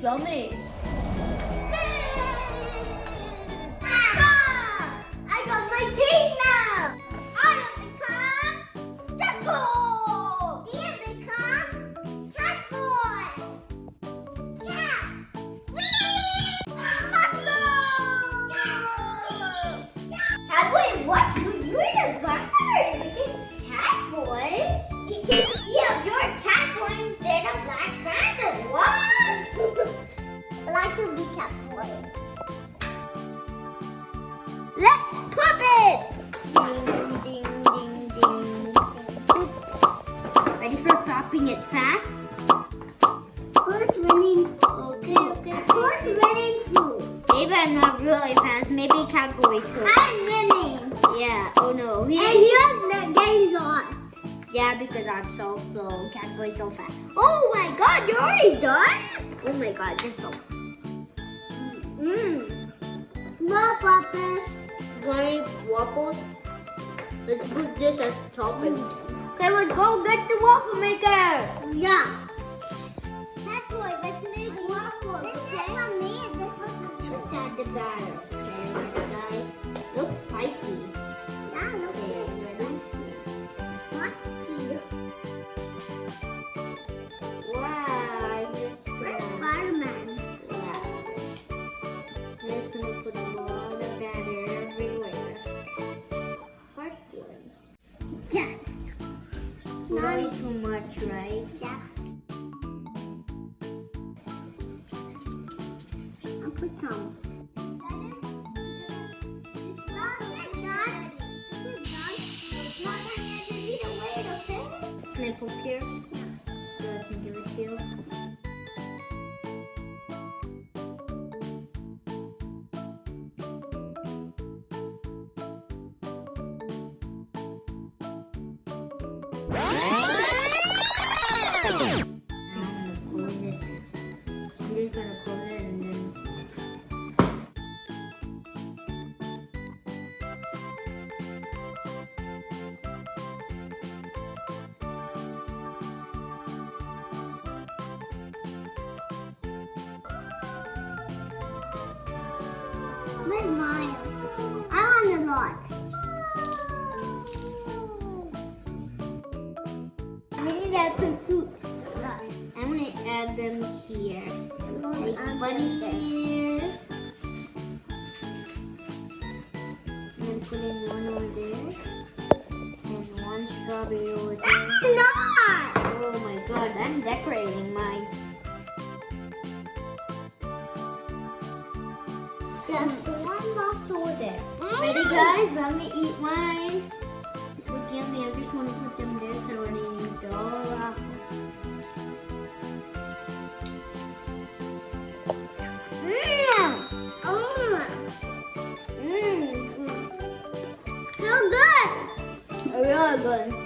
yummy. I got my cake now. I have become cat boy. You have become cat boy. Cat. Cat boy, what? You in a blackbird? Cat boy? Yeah, you're a cat boy instead of Black Panther. What? I like to be cat boy. Let's pop it! Ding, ding, ding, ding. Boop. Ready for popping it fast? Who's winning? Okay. Who's winning food? Maybe I'm not really fast. Maybe cat boy should. I'm winning. Yeah. Oh no. And you're getting lost. Yeah, because I'm so slow. Cat boy's so fast. Oh my God! You're already done? Oh my God! You're so. More puppies. Want waffles? Let's put this as topping. Okay, let's go get the waffle maker. Yeah. Cat boy, let's make waffles. This is for me and this is for you. Let's add the batter. Okay, ready, guys? Looks spicy. Yeah, look Okay, at it. ready? What? Wow, I just Where's Spider-Man? yeah. Just gonna put a lot of batter everywhere. Hard one. Yes. Way too much, right? Yeah. I'll put some. Can I poke here? So I can give it to you. I'm just gonna close it and then Where's mine? I want a lot. I'm gonna add some fruit. I'm gonna add them here. Like add bunny this. ears. And then putting one over there. And one strawberry over there. Not. Oh my God, I'm decorating mine. Just one lost over there. Ready, guys? Let me eat mine. Look yummy. I just want to put them there so I don't need to all up. Feel good. Really good.